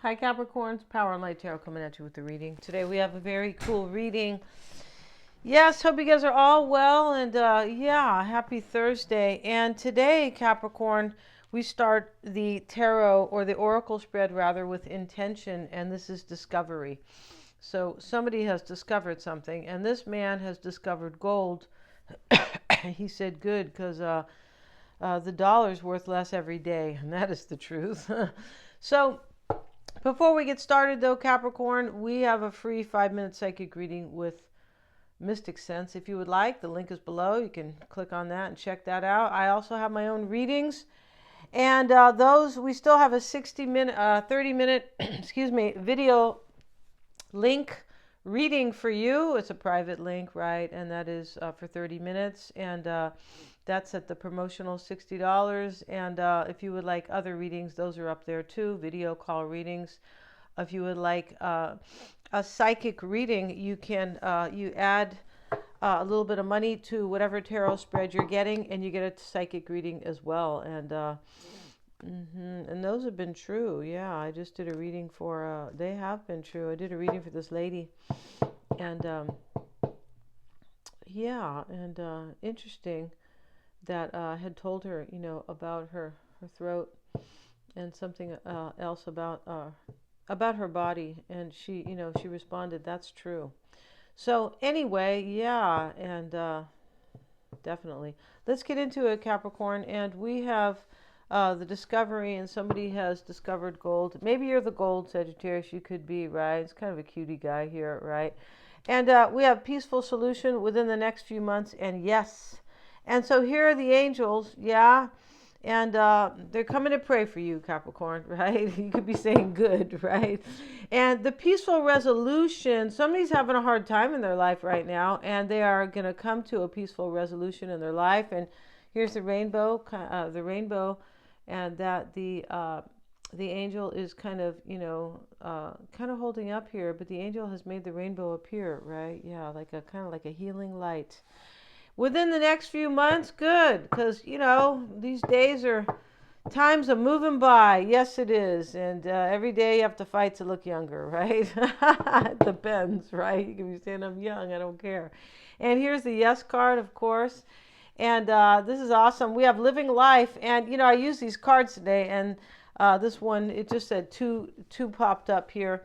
Hi Capricorns, Power and Light Tarot coming at you with the reading. Today we have a very cool reading. Yes, hope you guys are all well and yeah, happy Thursday. And today, Capricorn, we start the tarot or the oracle spread rather with intention, and this is discovery. So somebody has discovered something, and this man has discovered gold. He said good because the dollar's worth less every day, and that is the truth. So before we get started, though, Capricorn, we have a free 5-minute psychic reading with Mystic Sense. If you would like, the link is below. You can click on that and check that out. I also have my own readings. And those, we still have a 30-minute, excuse me, video link reading for you. It's a private link, right? And that is for 30 minutes. And that's at the promotional $60. And if you would like other readings, those are up there too. Video call readings. If you would like a psychic reading, you can you add a little bit of money to whatever tarot spread you're getting, and you get a psychic reading as well. And and those have been true. Yeah, I just did a reading for. They have been true. I did a reading for this lady, and yeah, and interesting that had told her, about her throat and something else about her body, and she responded, "That's true." So anyway, yeah, and definitely, let's get into it, Capricorn. And we have the discovery, and somebody has discovered gold. Maybe you're the gold, Sagittarius. You could be, right? It's kind of a cutie guy here, right? And we have peaceful solution within the next few months, and yes. And so here are the angels, yeah, and they're coming to pray for you, Capricorn, right? You could be saying good, right? And the peaceful resolution, somebody's having a hard time in their life right now, and they are going to come to a peaceful resolution in their life. And here's the rainbow, and that the angel is kind of, kind of holding up here, but the angel has made the rainbow appear, right? Yeah, like a kind of like a healing light. Within the next few months, good, because, these days are, times are moving by. Yes, it is. And every day you have to fight to look younger, right? It depends, right? You can be saying, I'm young, I don't care. And here's the yes card, of course. And this is awesome. We have living life. And, I use these cards today. And this one, it just said two popped up here.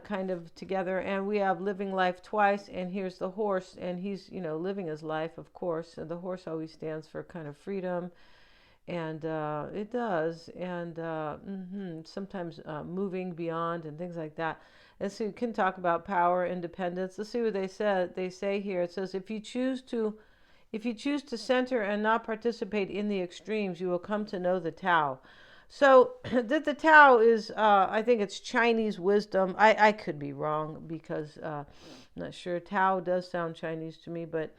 Kind of together, and we have living life twice, and here's the horse, and he's living his life, of course, and the horse always stands for kind of freedom, and it does, and sometimes moving beyond and things like that. And so you can talk about power, independence. Let's see what they say here. It says, if you choose to center and not participate in the extremes, you will come to know the Tao. So the Tao is, I think it's Chinese wisdom. I could be wrong because I'm not sure. Tao does sound Chinese to me, but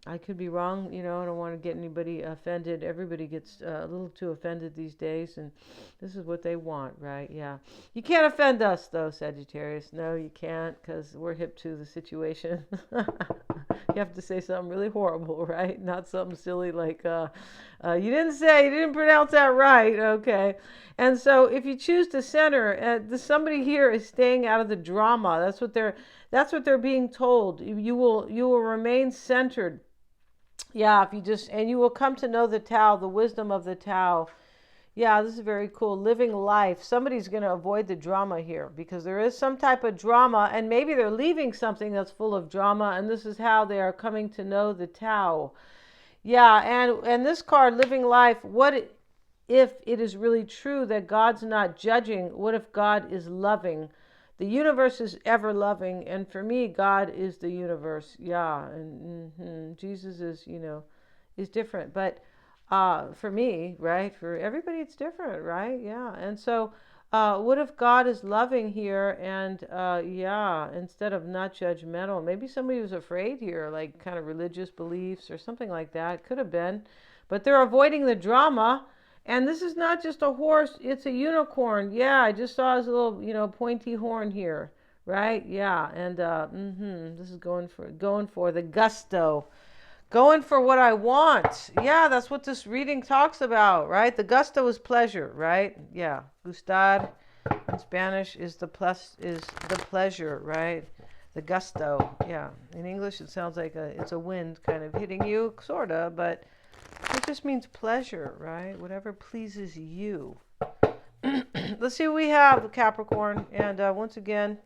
I could be wrong. I don't want to get anybody offended. Everybody gets a little too offended these days, and this is what they want, right? Yeah. You can't offend us, though, Sagittarius. No, you can't, because we're hip to the situation. You have to say something really horrible, right? Not something silly like, you didn't pronounce that right. Okay. And so if you choose to center, somebody here is staying out of the drama. That's what they're being told. You will remain centered. Yeah, and you will come to know the Tao, the wisdom of the Tao. Yeah, this is very cool. Living life. Somebody's going to avoid the drama here because there is some type of drama, and maybe they're leaving something that's full of drama, and this is how they are coming to know the Tao. Yeah, and this card, living life, what if it is really true that God's not judging? What if God is loving? The universe is ever loving, and for me, God is the universe. Yeah, and Jesus is, is different, but for me, right? For everybody, it's different, right? Yeah. And so, what if God is loving here, and yeah, instead of not judgmental? Maybe somebody was afraid here, like kind of religious beliefs or something like that. Could have been, but they're avoiding the drama. And this is not just a horse; it's a unicorn. Yeah, I just saw his little, pointy horn here, right? Yeah, and this is going for the gusto. Going for what I want. Yeah, that's what this reading talks about, right? The gusto is pleasure, right? Yeah, gustar, in Spanish is the pleasure, right? The gusto. Yeah. In English, it sounds like it's a wind kind of hitting you, sorta, but it just means pleasure, right? Whatever pleases you. Let's see what we have, Capricorn. And once again,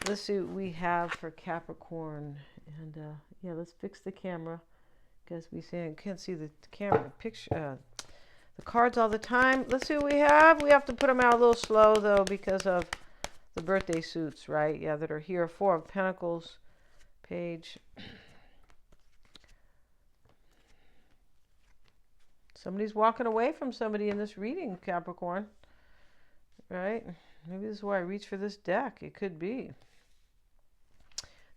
let's see what we have for Capricorn. And yeah, let's fix the camera. Because we can't see the camera picture, the cards all the time. Let's see what we have. We have to put them out a little slow, though, because of the birthday suits, right? Yeah, that are here. Four of Pentacles page. Somebody's walking away from somebody in this reading, Capricorn. Right? Maybe this is why I reached for this deck. It could be.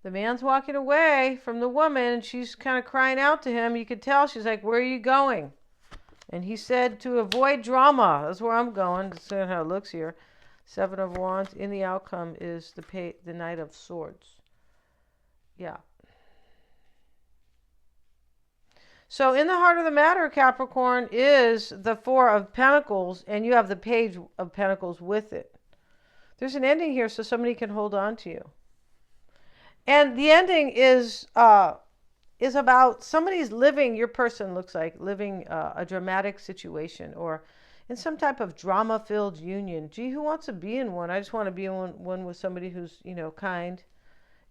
The man's walking away from the woman. She's kind of crying out to him. You could tell. She's like, where are you going? And he said to avoid drama. That's where I'm going. That's how it looks here. Seven of Wands. In the outcome is the Knight of Swords. Yeah. So in the heart of the matter, Capricorn, is the Four of Pentacles, and you have the Page of Pentacles with it. There's an ending here so somebody can hold on to you. And the ending is about somebody's living, your person looks like, living a dramatic situation or in some type of drama-filled union. Gee, who wants to be in one? I just want to be in one with somebody who's, kind.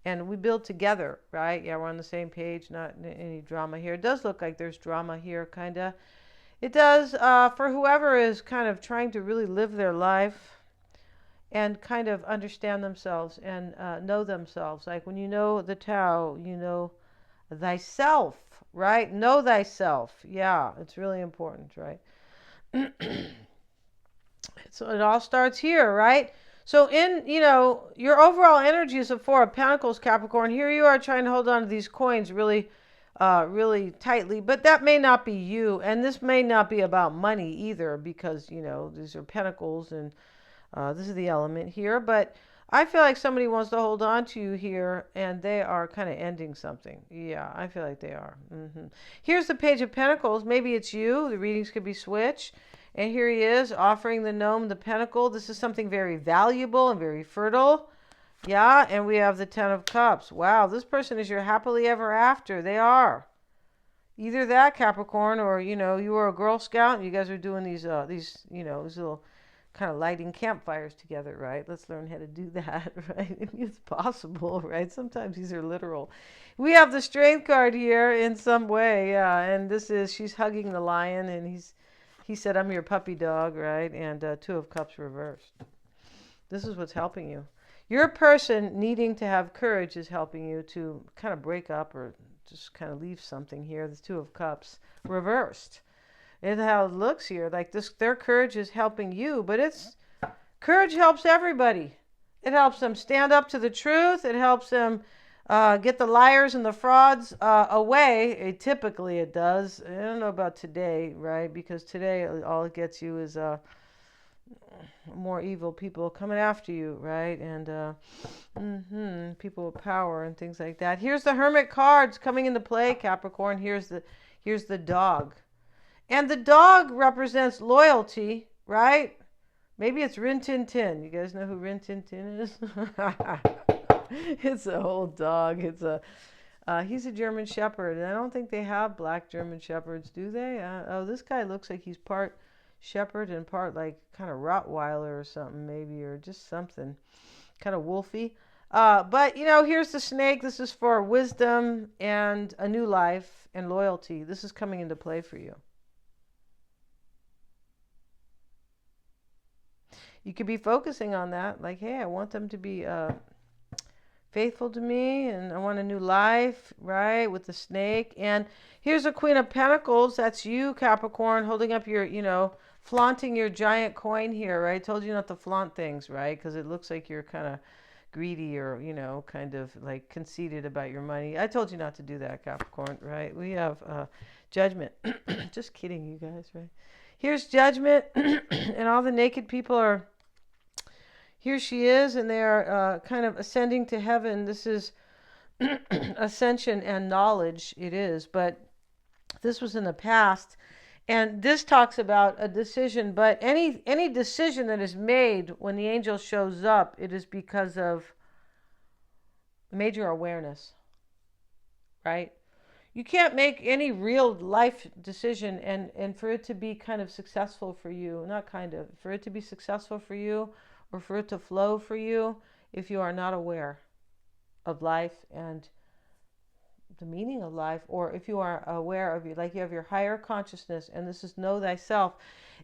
And we build together, right? Yeah, we're on the same page, not any drama here. It does look like there's drama here, kind of. It does for whoever is kind of trying to really live their life and kind of understand themselves and know themselves. Like when you know the Tao, you know thyself, right? Know thyself. Yeah, it's really important, right? So it all starts here, right? So in, your overall energy is a Four of Pentacles, Capricorn. Here you are trying to hold on to these coins really, really tightly. But that may not be you. And this may not be about money either because, these are Pentacles and this is the element here. But I feel like somebody wants to hold on to you here and they are kind of ending something. Yeah, I feel like they are. Here's the Page of Pentacles. Maybe it's you. The readings could be switched. And here he is offering the gnome the pentacle. This is something very valuable and very fertile. Yeah, and we have the Ten of Cups. Wow, this person is your happily ever after. They are. Either that, Capricorn, or, you were a Girl Scout and you guys are doing these little kind of lighting campfires together, right? Let's learn how to do that, right? It's possible, right? Sometimes these are literal. We have the Strength card here in some way, yeah, and she's hugging the lion and he said, I'm your puppy dog, right? And Two of Cups reversed. This is what's helping you. Your person needing to have courage is helping you to kind of break up or just kind of leave something here. The Two of Cups reversed. And how it looks here, like their courage is helping you, but courage helps everybody. It helps them stand up to the truth. It helps them get the liars and the frauds away. Typically it does. I don't know about today, right? Because today all it gets you is more evil people coming after you, right? And people with power and things like that. Here's the Hermit cards coming into play, Capricorn. Here's the dog. And the dog represents loyalty, right? Maybe it's Rin Tin Tin. You guys know who Rin Tin Tin is? It's a whole dog. He's a German Shepherd, and I don't think they have black German Shepherds, do they? This guy looks like he's part Shepherd and part like kind of Rottweiler or something, maybe, or just something kind of wolfy. But here's the snake. This is for wisdom and a new life and loyalty. This is coming into play for you. You could be focusing on that, like, hey, I want them to be faithful to me, and I want a new life, right, with the snake. And here's a Queen of Pentacles. That's you, Capricorn, holding up your, flaunting your giant coin here, right? I told you not to flaunt things, right? Because it looks like you're kind of greedy or, kind of like conceited about your money. I told you not to do that, Capricorn, right? We have Judgment. Just kidding, you guys, right? Here's Judgment, and all the naked people are... Here she is, and they are kind of ascending to heaven. This is ascension and knowledge, it is. But this was in the past, And this talks about a decision, but any decision that is made when the angel shows up, it is because of major awareness, right? You can't make any real life decision and for it to be kind of successful for you, not kind of, for it to be successful for you or for it to flow for you if you are not aware of life and the meaning of life, or if you are aware of you, like you have your higher consciousness, and this is know thyself.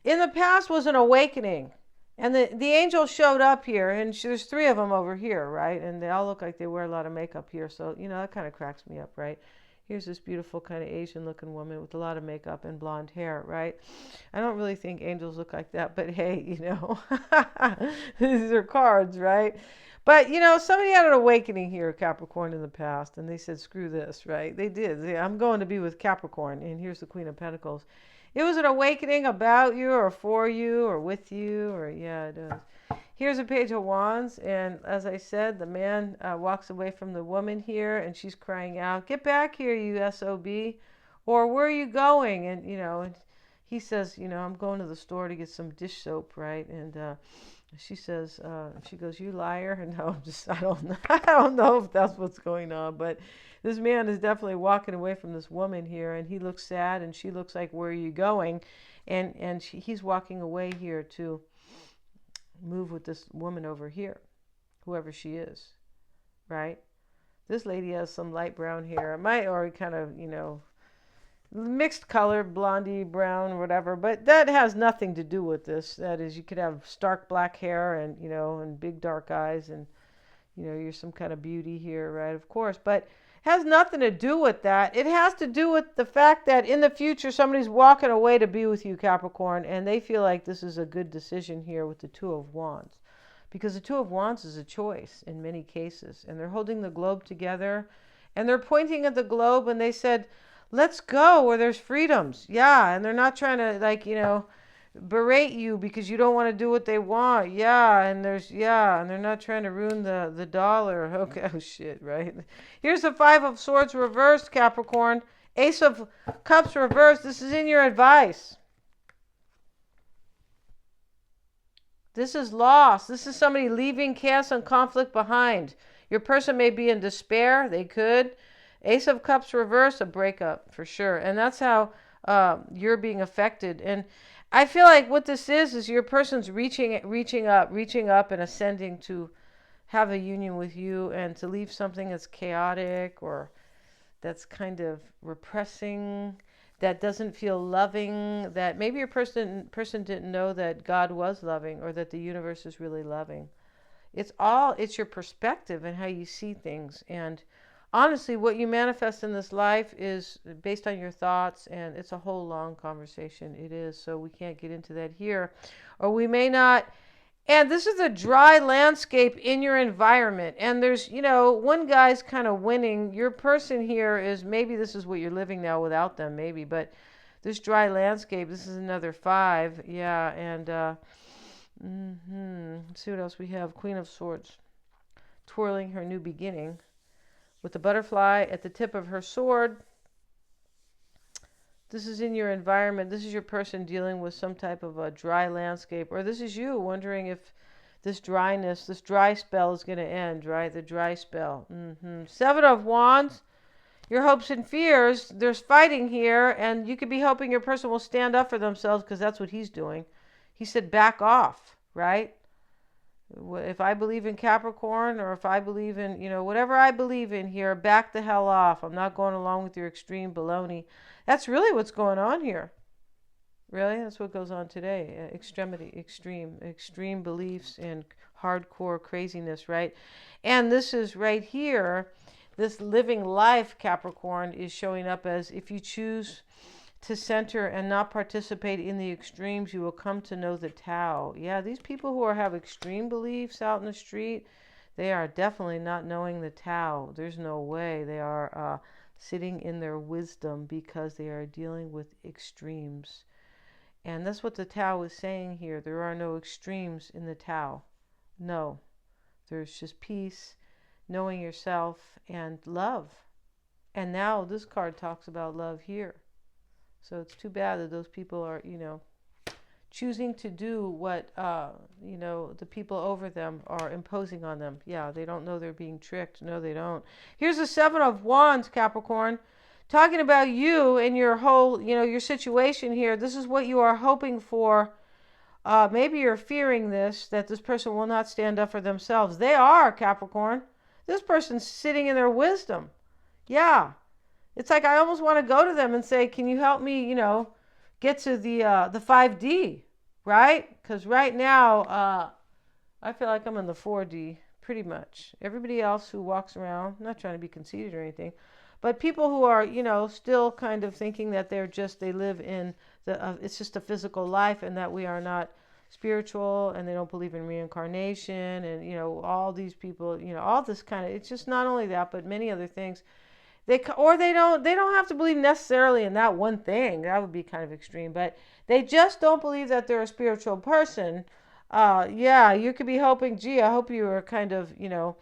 In the past was an awakening, and the angel showed up here, and there's three of them over here, right? And they all look like they wear a lot of makeup here, so that kind of cracks me up, right? Here's this beautiful kind of Asian looking woman with a lot of makeup and blonde hair, right? I don't really think angels look like that, but hey, these are cards, right? But somebody had an awakening here, Capricorn, in the past, and they said, "Screw this," right? They did. I'm going to be with Capricorn, and here's the Queen of Pentacles. It was an awakening about you, or for you, or with you, or yeah, it is. Here's a Page of Wands, and as I said, the man walks away from the woman here, and she's crying out, "Get back here, you SOB," or "Where are you going?" And he says, "I'm going to the store to get some dish soap," right? And she says, she goes, "You liar." And no, I don't know if that's what's going on, but this man is definitely walking away from this woman here, and he looks sad, and she looks like, "Where are you going?" And he's walking away here to move with this woman over here, whoever she is, right? This lady has some light brown hair, or kind of, mixed color, blondie, brown, whatever, but that has nothing to do with this. That is, you could have stark black hair and big dark eyes, and you're some kind of beauty here, right? Of course, but has nothing to do with that. It has to do with the fact that in the future somebody's walking away to be with you, Capricorn, and they feel like this is a good decision here with the Two of Wands, because the Two of Wands is a choice in many cases, and they're holding the globe together, and they're pointing at the globe, and they said, "Let's go where there's freedoms." Yeah, and they're not trying to berate you because you don't want to do what they want. Yeah, and they're not trying to ruin the dollar. Okay, oh shit, right? Here's the Five of Swords reversed, Capricorn. Ace of Cups reversed. This is in your advice. This is loss. This is somebody leaving chaos and conflict behind. Your person may be in despair. They could. Ace of Cups reverse, a breakup for sure. And that's how you're being affected. And I feel like what this is your person's reaching up and ascending to have a union with you, and to leave something that's chaotic or that's kind of repressing, that doesn't feel loving, that maybe your person didn't know that God was loving, or that the universe is really loving. It's your perspective and how you see things. And honestly, what you manifest in this life is based on your thoughts, and it's a whole long conversation. It is, so we can't get into that here, or we may not. And this is a dry landscape in your environment, and there's one guy's kind of winning. Your person here is, maybe this is what you're living now without them, maybe, but this dry landscape, this is another 5. Yeah. And let's see what else we have. Queen of Swords twirling her new beginning with the butterfly at the tip of her sword. This is in your environment. This is your person dealing with some type of a dry landscape, or this is you wondering if this dry spell is going to end, right? The dry spell. 7 of Wands, your hopes and fears. There's fighting here, and you could be hoping your person will stand up for themselves, because that's what he's doing. He said, back off, right? If I believe in Capricorn, or if I believe in, whatever I believe in here, back the hell off. I'm not going along with your extreme baloney. That's really what's going on here. Really, that's what goes on today. Extreme beliefs and hardcore craziness, right? And this is right here, this living life, Capricorn, is showing up as, if you choose to center and not participate in the extremes, you will come to know the Tao. Yeah, these people who have extreme beliefs out in the street, they are definitely not knowing the Tao. There's no way. They are sitting in their wisdom, because they are dealing with extremes. And that's what the Tao is saying here. There are no extremes in the Tao. No. There's just peace, knowing yourself, and love. And now this card talks about love here. So it's too bad that those people are, choosing to do what, the people over them are imposing on them. Yeah, they don't know they're being tricked. No, they don't. Here's the Seven of Wands, Capricorn. Talking about you and your whole, your situation here. This is what you are hoping for. Maybe you're fearing that this person will not stand up for themselves. They are, Capricorn. This person's sitting in their wisdom. Yeah. It's like I almost want to go to them and say, can you help me, get to the 5D, right? Because right now, I feel like I'm in the 4D, pretty much. Everybody else who walks around, I'm not trying to be conceited or anything, but people who are, still kind of thinking that they live in it's just a physical life and that we are not spiritual, and they don't believe in reincarnation, and, all these people, all this kind of, it's just not only that, but many other things. They don't have to believe necessarily in that one thing. That would be kind of extreme, but they just don't believe that they're a spiritual person. Yeah, you could be hoping, gee, I hope you are kind of, going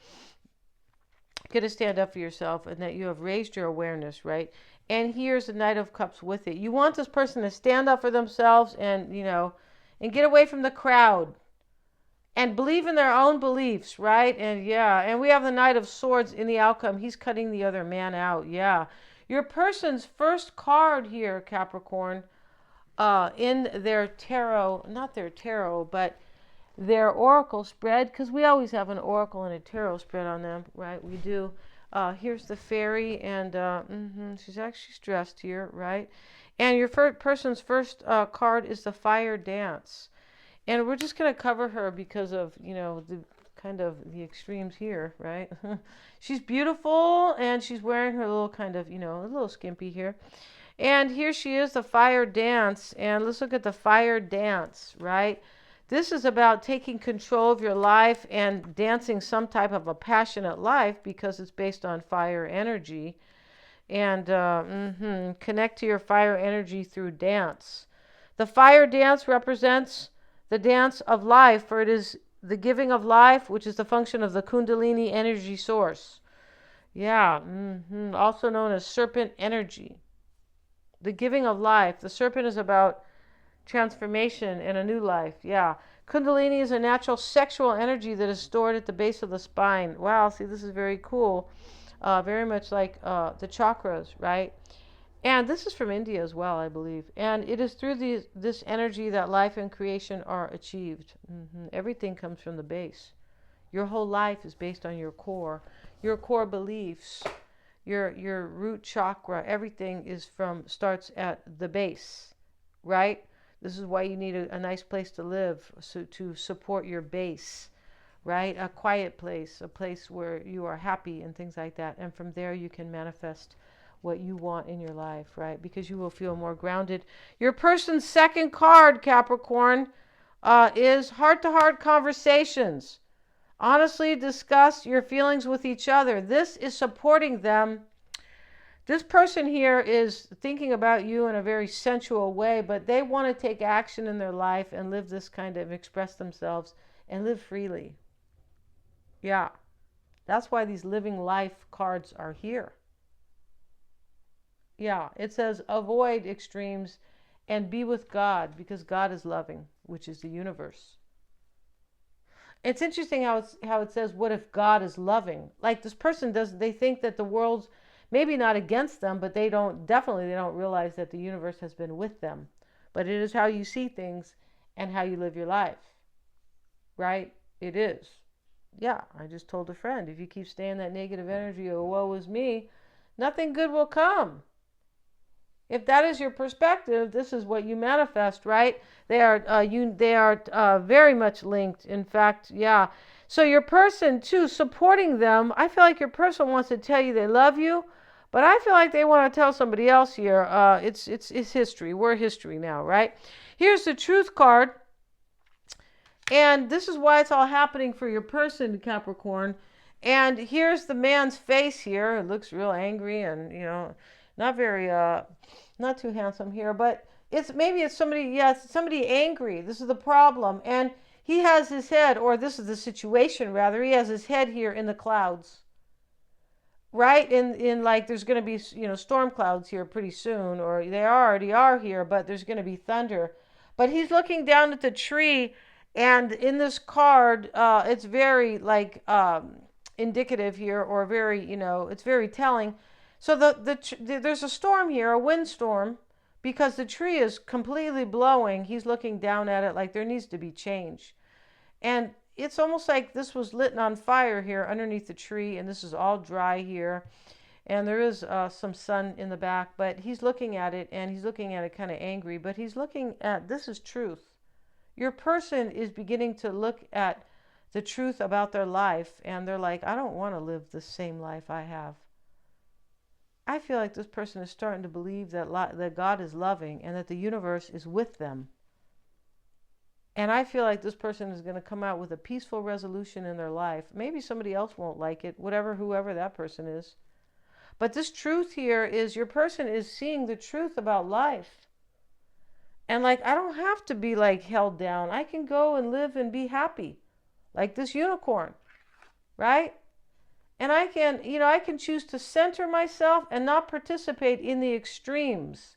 to stand up for yourself and that you have raised your awareness, right? And here's the Knight of Cups with it. You want this person to stand up for themselves and, and get away from the crowd and believe in their own beliefs, right? And yeah, and we have the Knight of Swords in the outcome. He's cutting the other man out. Yeah. Your person's first card here, Capricorn, in their tarot, not their tarot, but their oracle spread, because we always have an oracle and a tarot spread on them, right? We do. Here's the fairy, and she's actually dressed here, right? And your person's first card is the Fire Dance. And we're just going to cover her because of, the kind of the extremes here, right? She's beautiful, and she's wearing her little kind of, a little skimpy here. And here she is, the Fire Dance. And let's look at the Fire Dance, right? This is about taking control of your life and dancing some type of a passionate life because it's based on fire energy. And connect to your fire energy through dance. The Fire Dance represents the dance of life, for it is the giving of life, which is the function of the Kundalini energy source. Yeah, also known as serpent energy. The giving of life. The serpent is about transformation and a new life. Yeah. Kundalini is a natural sexual energy that is stored at the base of the spine. Wow, see, this is very cool. Very much like the chakras, right? And this is from India as well, I believe. And it is through this energy that life and creation are achieved. Everything comes from the base. Your whole life is based on your core beliefs, your root chakra. Everything starts at the base, right? This is why you need a nice place to live, so to support your base, right? A quiet place, a place where you are happy and things like that. And from there you can manifest what you want in your life, right? Because you will feel more grounded. Your person's second card, Capricorn, is heart-to-heart conversations. Honestly discuss your feelings with each other. This is supporting them. This person here is thinking about you in a very sensual way, but they want to take action in their life and live this kind of, express themselves and live freely. Yeah, that's why these living life cards are here. Yeah, it says avoid extremes and be with God, because God is loving, which is the universe. It's interesting how it says, what if God is loving? Like this person they think that the world's maybe not against them, but they don't realize that the universe has been with them. But it is how you see things and how you live your life, right? It is. Yeah, I just told a friend, if you keep staying in that negative energy, oh, woe is me, nothing good will come. If that is your perspective, this is what you manifest, right? They are very much linked. In fact, yeah. So your person too, supporting them. I feel like your person wants to tell you they love you, but I feel like they want to tell somebody else here. It's history. We're history now, right? Here's the Truth card, and this is why it's all happening for your person, Capricorn. And here's the man's face here. It looks real angry and not very not too handsome here, but it's somebody angry. This is the problem. And he has his head, or this is the situation rather, he has his head here in the clouds. right? In like there's going to be, storm clouds here pretty soon, or they already are here, but there's going to be thunder. But he's looking down at the tree, and in this card, it's very like indicative here, or very, it's very telling. So there's a storm here, a windstorm, because the tree is completely blowing. He's looking down at it like there needs to be change. And it's almost like this was lit on fire here underneath the tree, and this is all dry here. And there is some sun in the back, but he's looking at it, and he's looking at it kind of angry, but he's looking at, this is truth. Your person is beginning to look at the truth about their life, and they're like, I don't want to live the same life I have. I feel like this person is starting to believe that God is loving and that the universe is with them. And I feel like this person is going to come out with a peaceful resolution in their life. Maybe somebody else won't like it, whoever that person is. But this truth here is your person is seeing the truth about life. And like, I don't have to be like held down. I can go and live and be happy. Like this unicorn, right? And I can choose to center myself and not participate in the extremes.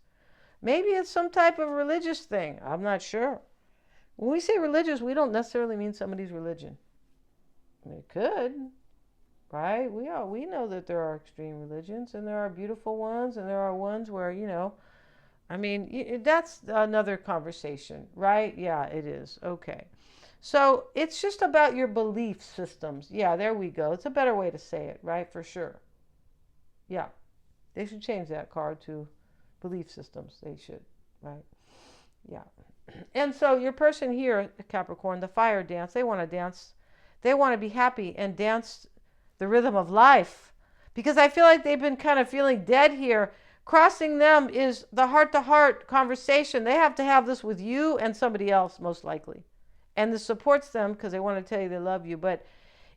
Maybe it's some type of religious thing. I'm not sure. When we say religious, we don't necessarily mean somebody's religion. It could, right? We know that there are extreme religions, and there are beautiful ones, and there are ones where, that's another conversation, right? Yeah, it is. Okay. So it's just about your belief systems. Yeah, there we go. It's a better way to say it, right? For sure. Yeah. They should change that card to belief systems. They should, right? Yeah. And so your person here, Capricorn, the fire dance, they want to dance. They want to be happy and dance the rhythm of life. Because I feel like they've been kind of feeling dead here. Crossing them is the heart-to-heart conversation. They have to have this with you and somebody else, most likely. And this supports them because they want to tell you they love you. But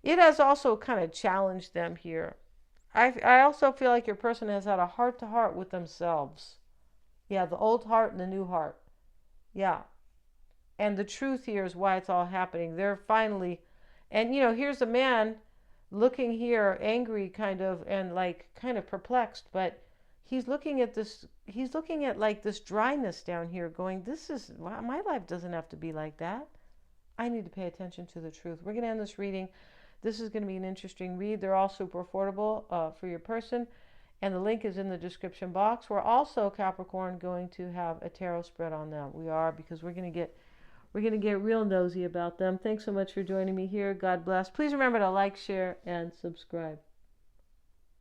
it has also kind of challenged them here. I also feel like your person has had a heart-to-heart with themselves. Yeah, the old heart and the new heart. Yeah. And the truth here is why it's all happening. They're finally, and here's a man looking here, angry kind of, and like kind of perplexed, but he's looking at like this dryness down here going, my life doesn't have to be like that. I need to pay attention to the truth. We're going to end this reading. This is going to be an interesting read. They're all super affordable for your person. And the link is in the description box. We're also, Capricorn, going to have a tarot spread on them. We are, because we're going to get real nosy about them. Thanks so much for joining me here. God bless. Please remember to like, share, and subscribe.